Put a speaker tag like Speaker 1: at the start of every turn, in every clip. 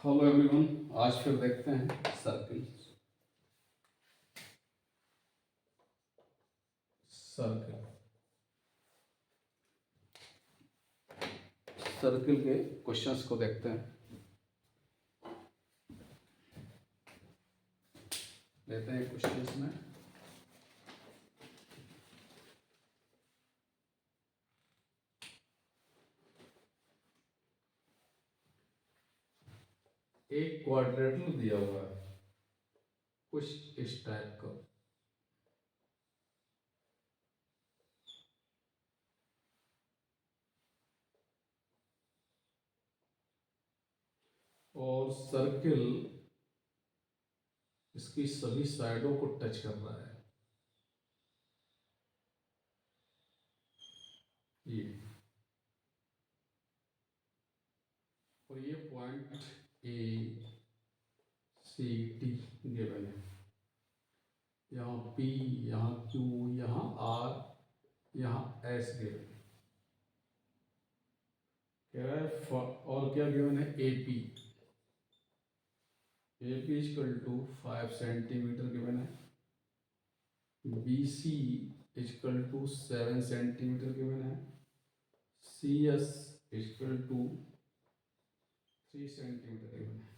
Speaker 1: Hello everyone, आज फिर देखते हैं सर्किल। सर्किल सर्किल के क्वेश्चंस को देखते हैं। लेते हैं क्वेश्चंस में। एक क्वाड्रेटल दिया हुआ है कुछ इस टाइप का, और सर्किल इसकी सभी साइडों को टच कर रहा है। ये और ये point A C D given है। यहाँ पी, यहाँ क्यू, यहाँ आर, यहाँ एस गिवन है। कह रहा है और क्या गिवन है, A P is equal to 5 centimetre given है। B C is equal to 7 centimetre given है। C S is equal to 3 centimetre given है।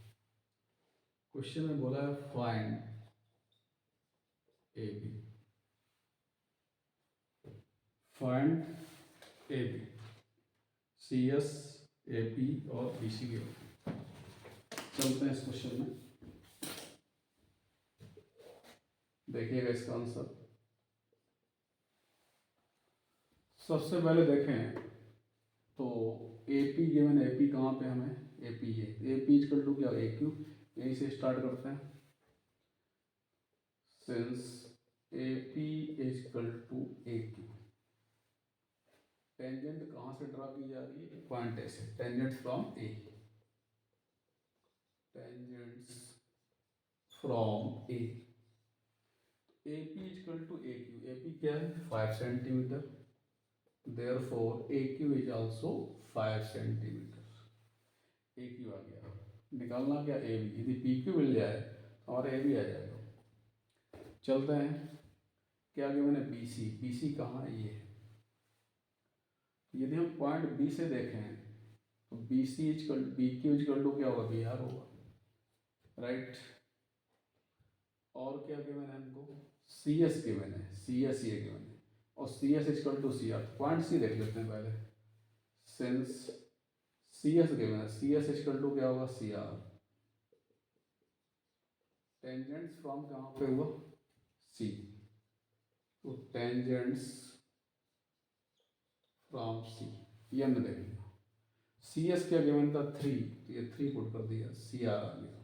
Speaker 1: क्वेश्चन में बोला है find A B. Find A B, C S, A P और बी सी गिवन। चलते हैं इस क्वेश्चन में, देखिएगा इसका आंसर। सबसे पहले देखें तो A P given, A P कहाँ पे हमें, ए पी है, ए पी इजकल टू क्या, ए क्यू। यहीं से स्टार्ट करते हैं। Since A P is equal to A Q, tangent कहाँ से ड्रा की जा रही है, पॉइंट ए से। Tangent from A, tangents from A. A P is equal to A Q, A P क्या है 5 centimetre, therefore A Q is also 5 centimetre. A Q आ गया। निकालना क्या, ए बी। यदि पी क्यू मिल जाए तो हमारा ए बी आ जाएगा। चलते हैं, क्या गिवन है, बी सी। बी सी कहाँ है, ये। यदि हम पॉइंट बी से देखें तो B C is equal, B Q is equal to क्या होगा, बी आर होगा, राइट। और क्या गिवन है हमको, सी एस गिवन है, सी एस ये गिवन है, और C S is equal to C R. Point C देख लेते हैं पहले। सिंस सी एस गिवन है, सी एस इजकल टू क्या होगा, सी आर। टेंजेंट्स फ्रॉम कहाँ पे हुआ, सी, तो टेंजेंट्स फ्रॉम सी, ये हमने देख लिया। सी एस क्या गिवन था, 3, तो ये 3 पुट कर दिया, सी आर आ गया।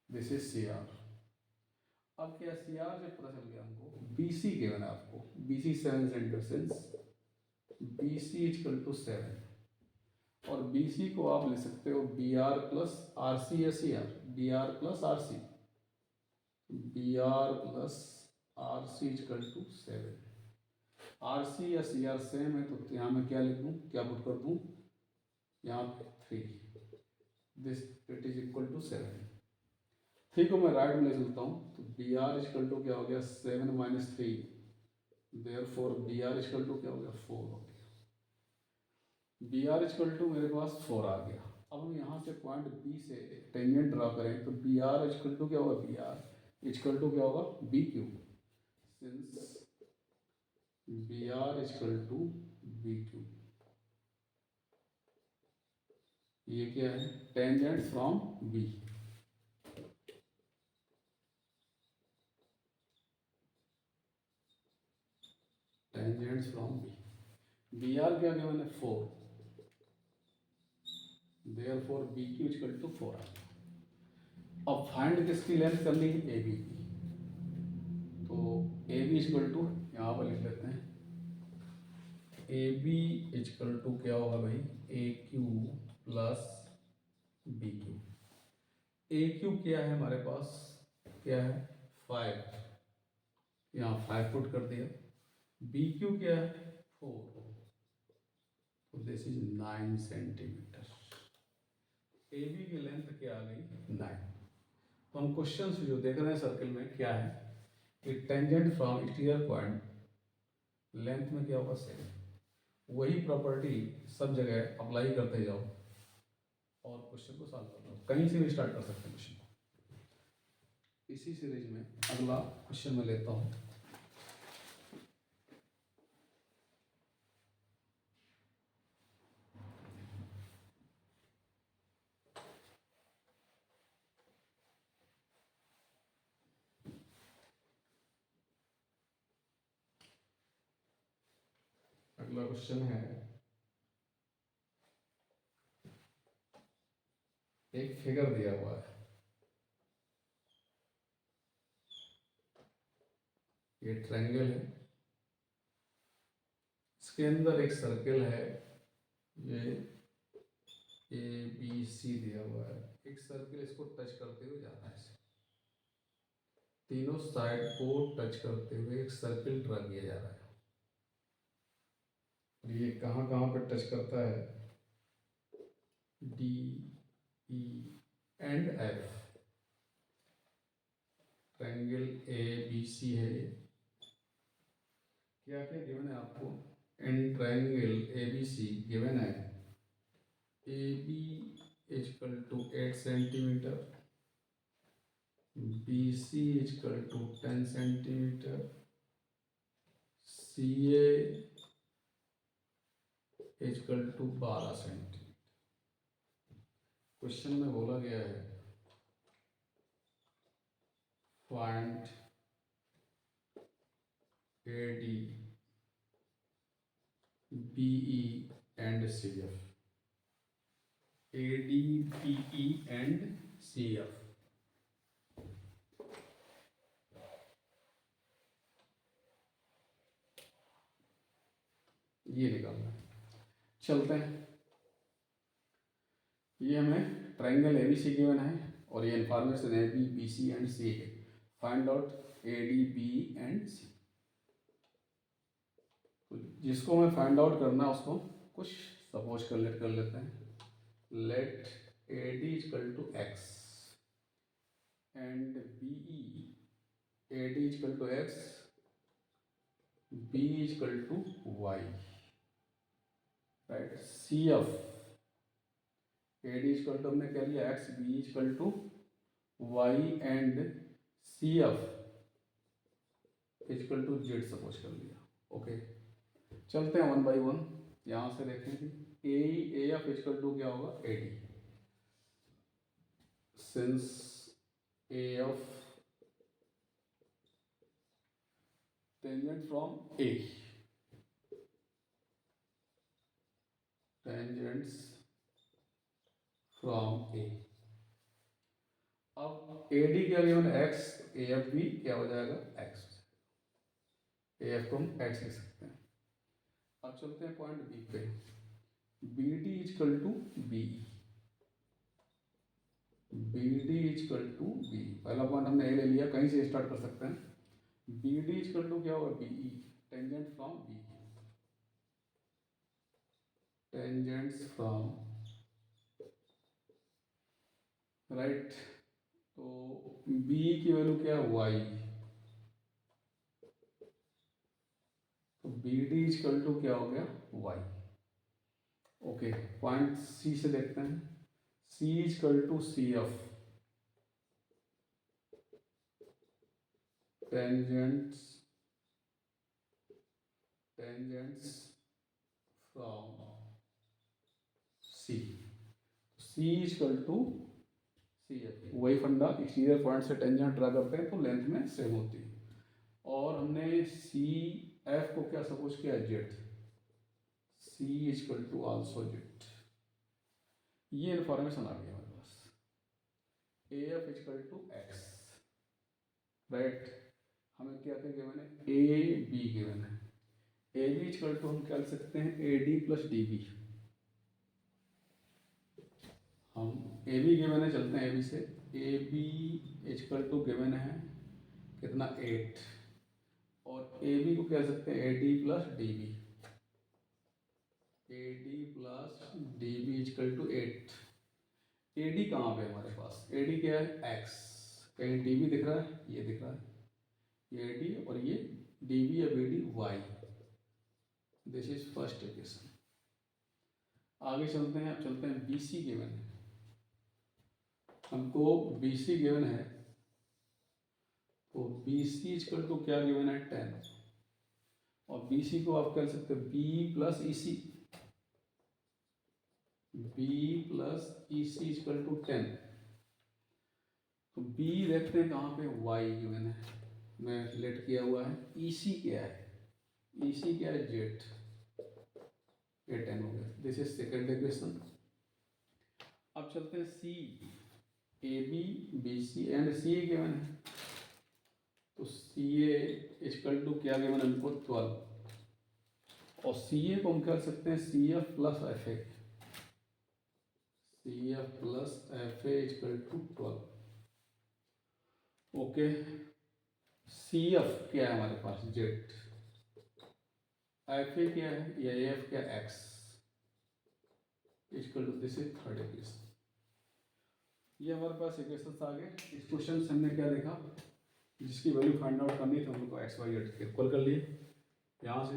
Speaker 1: This is C R. अब क्या, सी आर से पता चल गया हमको, बी सी गिवन है आपको, B C 7 centimetre. Since B C is equal to 7, और बी सी को आप लिख सकते हो B R plus R C या C R, B R plus R C, B R plus R C is equal to 7। R C या C are same है, तो यहाँ मैं क्या लिख दूँ, क्या पुट कर दूँ, यहाँ पे 3, this it is equal to 7। 3 को मैं राइट में ले चलता हूँ, तो बी आर इजकल टू क्या हो गया, 7 minus 3, therefore B R is equal to क्या हो गया, 4 हो गया। बी आर इजकल टू मेरे पास 4 आ गया। अब हम यहाँ से पॉइंट बी से टेंजेंट ड्रा करें तो बी आर इजकल टू क्या होगा, बी आर इजकल टू क्या होगा, B Q. Since B R is equal to B Q, ये क्या है, tangent from B. Tangents from B, B R क्या गिवन है, 4, therefore B Q is equal to 4 आ गया। अब फाइंड किसकी लेंथ करनी है, ए बी की। तो ए बी इजकल टू यहाँ पर लिख लेते हैं, ए बी इजकल टू क्या होगा भाई, ए क्यू प्लस बी क्यू। ए क्यू क्या है हमारे पास, क्या है 5, यहाँ 5 पुट कर दिया। बी क्यू क्या है 4, तो this is 9 centimetre. A B की लेंथ क्या आ गई 9। तो हम क्वेश्चन जो देख रहे हैं सर्कल में क्या है कि tangent from exterior point length में क्या होगा सेम। वही प्रॉपर्टी सब जगह अप्लाई करते जाओ और क्वेश्चन को सॉल्व कर लो। कहीं से भी स्टार्ट कर सकते हैं क्वेश्चन को। इसी सीरीज में अगला क्वेश्चन मैं लेता हूँ। अगला क्वेश्चन है, एक फिगर दिया हुआ है, ये ट्रायंगल है, इसके अंदर एक सर्कल है, ये ए बी सी दिया हुआ है। एक सर्कल इसको टच करते हुए जा रहा है, तीनों साइड को टच करते हुए एक सर्कल ड्रा किया जा रहा है। और ये कहाँ कहाँ पर टच करता है, D E and F. Triangle A B C है ये। क्या क्या गिवन है आपको, in triangle A B C given है A B equal to 8 centimetre, B C equal to 10 centimetre, C A equal to 12 centimetre. Question में बोला गया है find A D B E and C F. A D B E and C F, ये निकालना है। चलते हैं, ये हमें triangle A B C given है और ये इंफॉर्मेशन है B B C and C है। Find out A D B and C. तो जिसको हमें फाइंड आउट करना है उसको कुछ सपोज कर लेते हैं। Let A D equal to X and B E, A D equal to X, B equal to Y, right. C F, A D equal to हमने क्या लिया X, B equal to Y and C F equal to Z suppose कर लिया। Okay, चलते हैं one by one. यहाँ से देखें कि ए एफ इक्वल टू क्या होगा, A D. Since A F tangent from A, tangents from A. अब ए डी क्या गिवन एक्स, ए एफ भी क्या हो जाएगा एक्स, ए एफ को हम एक्स लिख सकते हैं। अब चलते हैं पॉइंट बी पे, B D equal to B, B D equal to B. पहला पॉइंट हमने ए ले लिया, कहीं से स्टार्ट कर सकते हैं। बी डी इक्वल टू क्या होगा, B E, tangent from B, tangents from, right. तो बी की वैल्यू क्या है, वाई। तो बी डी इक्वल टू क्या हो गया, वाई। ओके, पॉइंट सी से देखते हैं, C equal to C F, tangents, tangents from C, C equal to C F. वही फंडा, एक्सटीरियर पॉइंट से टेंजेंट ड्रा करते हैं तो लेंथ में सेम होती है। और हमने सी एफ को क्या सपोज किया, Z, C equal to also Z. ये इंफॉर्मेशन आ गई हमारे पास। A F equal to X, right. हमें क्या क्या गिवन है, ए बी गिवन है। ए बी इक्वल टू हम क्या लिख सकते हैं, A D plus D B. हम ए बी गिवन है, चलते हैं ए बी से। A B equal to given है कितना, 8, और ए बी को कह सकते हैं A D plus D B, A D plus D B equal to 8। A D कहाँ पे है हमारे पास, ए डी क्या है एक्स, कहीं डी भी दिख रहा है, ये दिख रहा है, ये डी और ये डी बी या B D Y, this is first equation. आगे चलते हैं, अब चलते हैं बी सी गिवन है, हमको बी सी गिवन है, तो बी सी इक्वल टू क्या गिवन है 10, और बी सी को आप कह सकते हैं B plus E C, B plus E C equal to 10। तो बी देखते हैं कहाँ पे, वाई गिवन है, मैं लेट किया हुआ है, ई सी क्या है, ई सी क्या है जेड, ये 10 हो गया, दिस इज सेकेंड इक्वेशन। अब चलते हैं C, A B B C and C A given है, तो सी ए इक्वल टू क्या गिवन हमको 12, और सी ए को हम कह सकते हैं C F plus F A, C F plus F A equal to 12। Okay, C F क्या है हमारे पास जेड, एफ ए क्या है या एफ क्या X, equal to this is third equation. ये हमारे पास इक्वेशन आ गए। इस क्वेश्चन से हमने क्या देखा, जिसकी वैल्यू फाइंड आउट करनी थी हमको एक्स वाई जेड इक्वल कर लिए, यहाँ से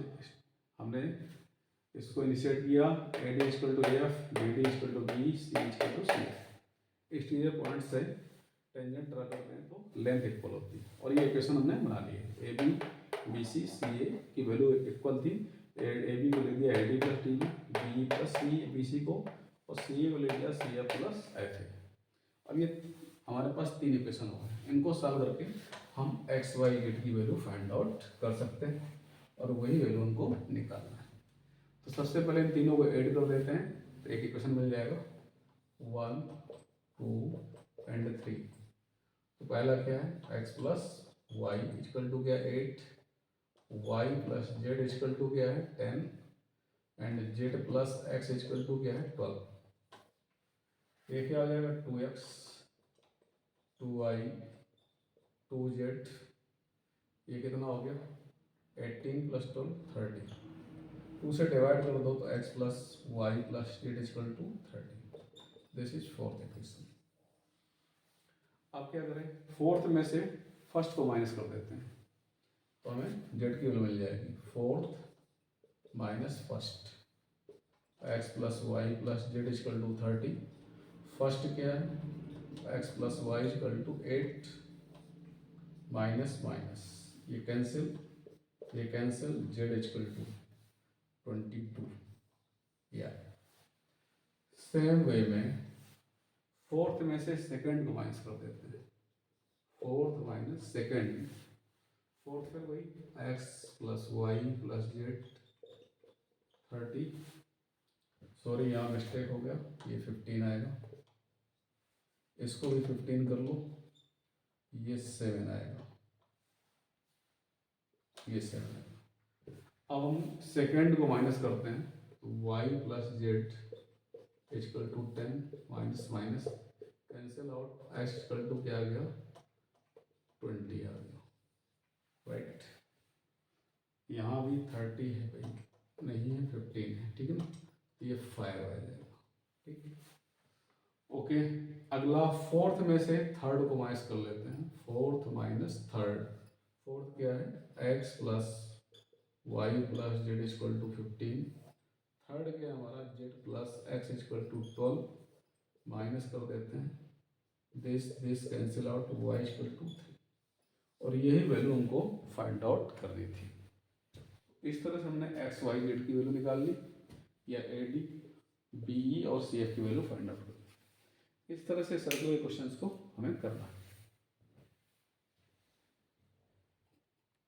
Speaker 1: हमने इसको इनिशिएट किया, A D equal to F, B D equal to B, C equal to C F. Exterior point से टेंजेंट ड्रा करते हैं तो लेंथ इक्वल होती है, और ये इक्वेशन हमने बना ली है। ए बी बी सी सी ए की वैल्यू इक्वल थी, ए बी को ले लिया A D plus T B plus C B C को, और सी ए को ले लिया C F plus F A. अब ये हमारे पास 3 इक्वेशन हो गए, इनको सॉल्व करके हम एक्स वाई जेड की वैल्यू फाइंड आउट कर सकते हैं, और वही वैल्यू उनको निकालना है। तो सबसे पहले इन तीनों को ऐड कर देते हैं, तो एक इक्वेशन मिल जाएगा 1 2 एंड 3। तो पहला क्या है x plus Y equal to क्या 8, Y plus Z equal to क्या है 10, and Z plus x equal to क्या है 12। ये क्या आ जाएगा 2x 2y 2z, ये कितना हो गया 18 प्लस 12 30, 2 से डिवाइड कर दो तो x plus Y plus Z equal to 30, this is fourth equation. अब क्या करें, फोर्थ में से फर्स्ट को माइनस कर देते हैं, तो हमें जेड की वैल्यू मिल जाएगी fourth minus first, X plus Y plus Z equal to 30। First क्या है x plus Y equal to 8 minus minus, ये कैंसिल जेड इक्वल टू 22। या सेम वे में फोर्थ में से सेकंड को माइनस कर देते हैं, फोर्थ माइनस सेकंड, फोर्थ में वही x plus Y plus z 30, sorry यहाँ मिस्टेक हो गया, ये 15 आएगा, इसको भी 15 कर लो, ये 7 आएगा, ये 7 आएगा। अब हम सेकंड को माइनस करते हैं, तो y plus Z equal to 10 minus minus cancel out, x equal to क्या आ गया 20 आ गया, राइट। यहाँ भी 30 है भाई, नहीं है 15 है, ठीक है ना, तो ये 5 आ जाएगा, ठीक है। ओके, अगला फोर्थ में से थर्ड को माइनस कर लेते हैं, फोर्थ माइनस थर्ड, फोर्थ क्या है x plus Y plus Z equal to 15, third क्या हमारा z plus x equal to 12, minus कर देते हैं, this cancel out, y equal to 3, और यही वैल्यू हमको फाइंड आउट करनी थी। इस तरह से हमने एक्स वाई जेड की वैल्यू निकाल ली, या ए डी बी और सी एफ की वैल्यू फाइंड आउट कर ली। इस तरह से सर्कुलर क्वेश्चंस को हमें करना है।